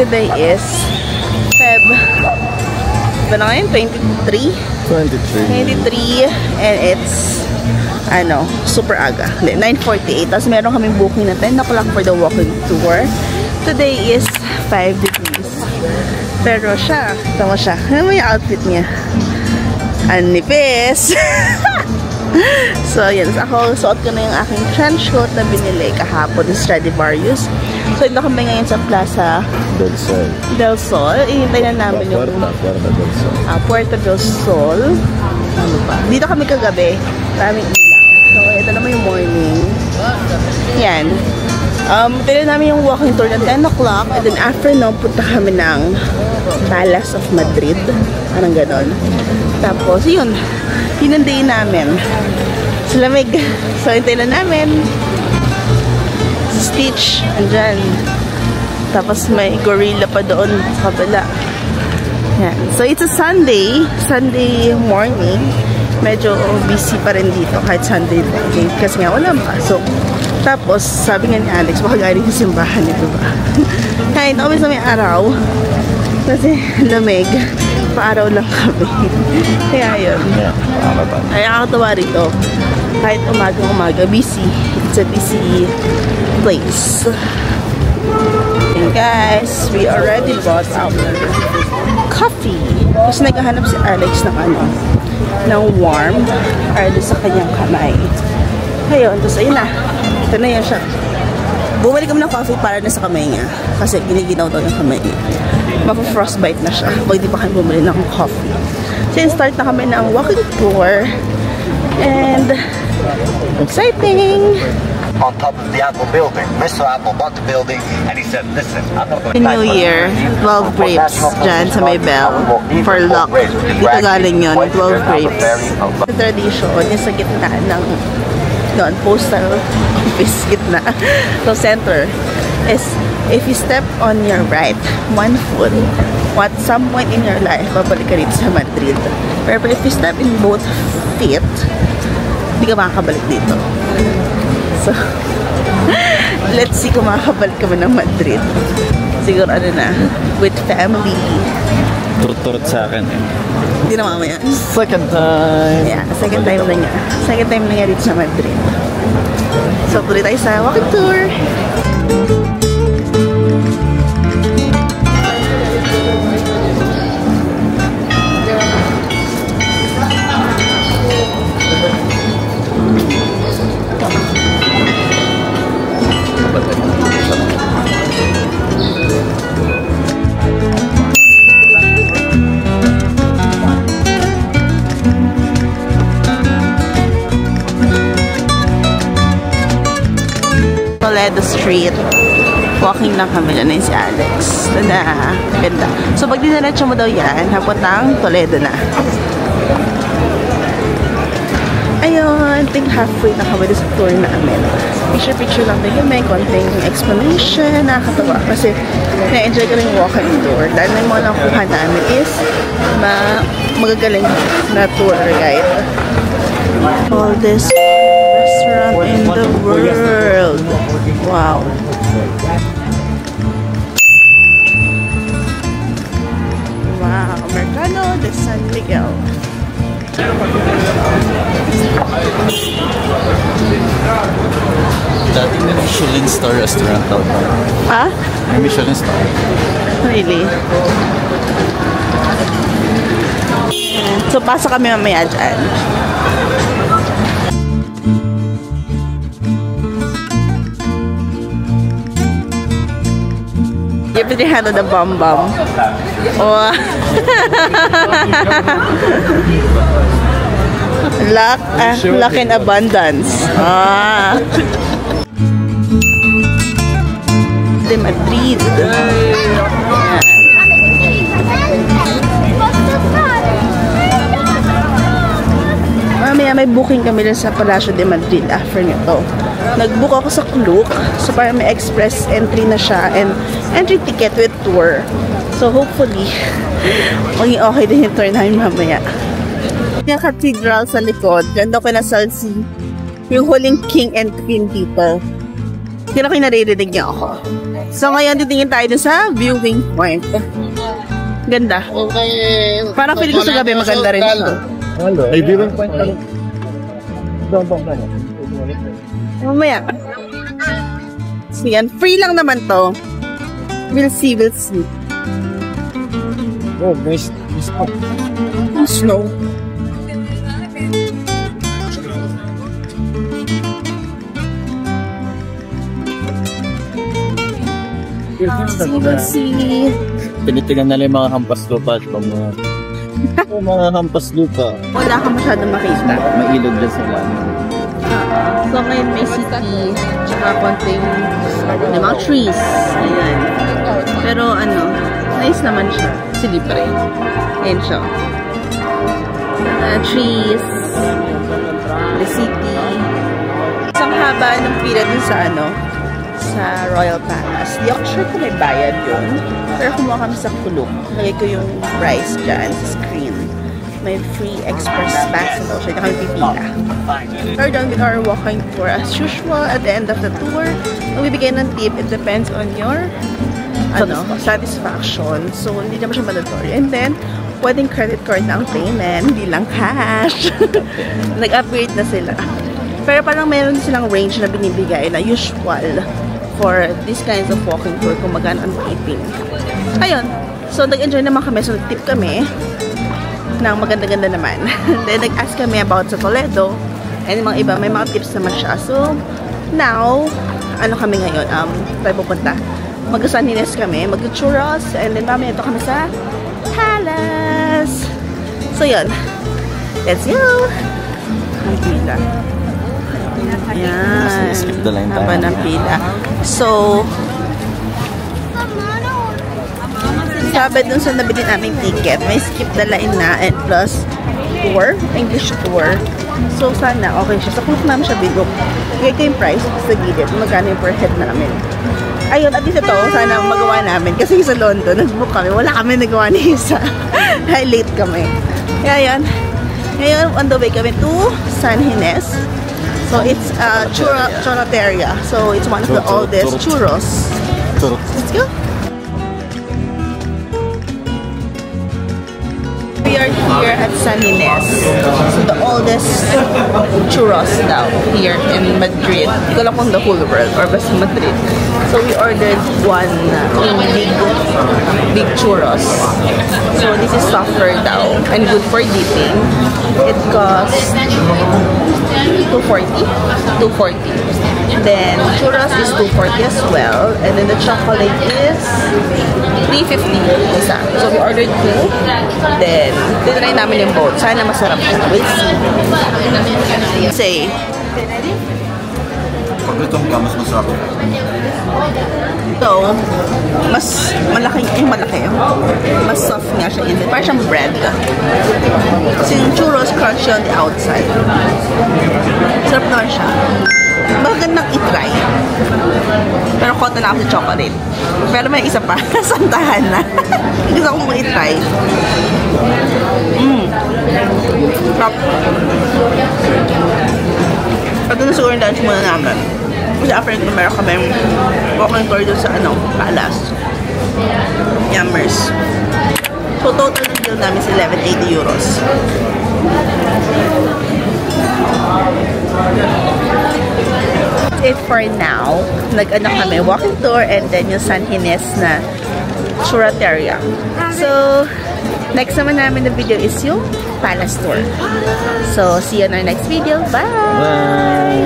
today is Feb 23 and it's super aga. 9:48. Tapos meron kaming booking na 10 o'clock for the walking tour. Today is 5 degrees. Pero siya, tama siya. Ano yung outfit niya? Anipis! So, yan. Ako, suot ko na yung aking trench coat na binili kahapon ng Stradivarius. So, ito kami ngayon sa Plaza Del Sol. Ihintay na namin yung Puerta del Sol. Ano ba? Dito kami kagabi. Maraming ilaw. So, ito naman yung morning. Yan. Pili namin yung walking tour ng 10 o'clock. And then after no, punta kami ng Palace of Madrid. Anong ganon. Tapos, yun. Hinandayin namin. Sa lamig. So, hintay na namin. Stitch. Andyan. Tapos, may gorilla pa doon sa kabila. Yan. So, it's a Sunday. Sunday morning. Medyo busy pa rin dito kahit Sunday morning. Kasi nga, walang pasok. Tapos, sabi nga ni Alex, baka galing sa simbahan nito ba? Kahit always na may araw. Kasi lamig. Pa-araw lang kami. Kaya yun. Ay, nakakatawa rito. Kahit umaga-umaga, busy. It's a busy place. And guys, we already bought our coffee. Kasi naghahanap si Alex ng warm para sa kanyang kamay. Ayun, tapos ayun na. Ito na yan siya. Bumalik kami ng coffee para na sa kamay niya. Kasi giniginaw daw yung kamay niya. Mapa-frostbite na siya. Pag di pa kami bumili ng coffee. So, start na kami ng walking tour. And, exciting! On top of the Apple building. Mr. Apple bought the building and he said, listen, I'm not going to... New Year, 12 grapes dyan sa may bell for luck. Dito galing yun, 12 grapes. Tradition, yung sa gitna ng postal office gitna. So, center is if you step on your right, one foot, at some point in your life, babalik ka rito sa Madrid. Pero if you step in both feet, hindi ka makakabalik dito. So, let's see kung makakabalik kami ng Madrid. Siguro with family. Turut-turut sa akin eh. Hindi na mamaya. Second time. Yeah, second time na niya. Second time na niya dito sa Madrid. So, tuloy tayo sa walking tour. Toledo Street. Walking lang kami na si Alex. Tada! Ganda. So, pag dinaretso mo daw yan, hapuntang Toledo na. Ayun, I think halfway na kami sa tour namin. Picture-picture lang din kami, konting explanation, nakakatawa. Kasi, na-enjoy ko rin yung walking tour. Dahil na yung mga nakuha namin is magagaling na tour guide. All this restaurant in the world. Wow. Wow, Mercado de San Miguel. Dating na Michelin star restaurant out there. Ah? May Michelin star. Really? So, pasok kami mamaya dyan. You put your hand on the bum. Oh. Luck and abundance. Ah. De Madrid. Mamaya may booking kami rin sa Palacio de Madrid after nito. Nag-book ako sa Klook. So, para may express entry na siya and entry ticket with tour. So, hopefully, maging okay din yung tour namin mamaya. Yung cathedral sa likod. Ganda ko na salsi. Yung huling king and queen dito. Hindi na kayo naririnig niyo ako. So, ngayon, titingin tayo dun sa viewing point. Ganda. Parang feeling ko sa gabi maganda rin siya. Ay, viewing point lang. Mamaya. So, yan. Free lang naman to. We'll see, we'll see. Oh, nice. Snow. See. Tinitigan nila yung mga hampas lupa at mga hampas lupa. Wala ka masyadong makita. May ilog dyan sa lamin. So ngayon may city, tsaka konting mga trees. Ayan. Pero ano, nice naman siya. Kasi libre. Ayan siya. Trees. The city. Isang haba ng pila dun sa ano, sa Royal Palace. Di ako sure kung may bayad yun. Pero kumuha kami sa kulok. Lagay ko yung price dyan sa screen. May free express pass ito. So, hindi kami pipila. We're done with our walking tour as usual. At the end of the tour, magbibigay ng tip. It depends on your satisfaction. So, hindi naman siya mandatory. And then, pwedeng credit card na ang payment. Hindi lang cash. Nag-upgrade na sila. Pero parang meron silang range na binibigay na usual for these kinds of walking tour kung magkano ang tipping. Ayun. So, nag-enjoy naman kami. So, nag-tip kami ng maganda-ganda naman. Then, nag-ask kami about sa Toledo. And mga iba, may mga tips naman siya. So, now, ano kami ngayon? Tayo pupunta. Mag-San Ines kami. Mag-churros. And then, mamaya ito kami sa Palace. So, yun. Let's go! Ang pila. Ayan. Skip the line haba ng pila. So, sabi dun sa nabili namin ticket, may skip the line na and plus tour, English tour. So, sana okay siya. Sa kulok namin siya bilog. Kaya ko yung price sa gilid. Magkano yung per head namin. Ayun, at least ito, sana magawa namin. Kasi sa London, nag-book kami. Wala kami nagawa ni isa. Dahil late kami. Kaya yan. Ngayon, on the way kami to San Ines. So, it's churrateria. So, it's one of the oldest churros. Let's go. We are here at San Ines. So, the oldest churros now here in Madrid. Hindi ko lang kung the whole world or basta Madrid. So, we ordered one big churros. So, this is softer daw and good for dipping. It costs 240. Then, churros is 240 as well. And then the chocolate is 350 isa. So, we ordered 2. Then, tinry namin yung both. Sana masarap siya. We'll see. Say. Pag itong ka, mas masarap. So, mas malaki. Mas soft nga siya. Parang siyang bread. Kasi yung churros crunchy on the outside. Sarap naman siya. Magandang i-try. Pero konti na ako sa chocolate. Pero may isa pa. Santahan na. Gusto ko mong i-try. Sarap. Ito na siguro yung lunch muna namin. Kasi after nito meron kami walking tour doon sa Palace. Yummers. So total bill namin is 1180 euros. It for now. Nag-ano kami, walking tour and then yung San Ines na churrateria. So, next naman namin na video is yung Palace tour. So, see you on our next video. Bye! Bye!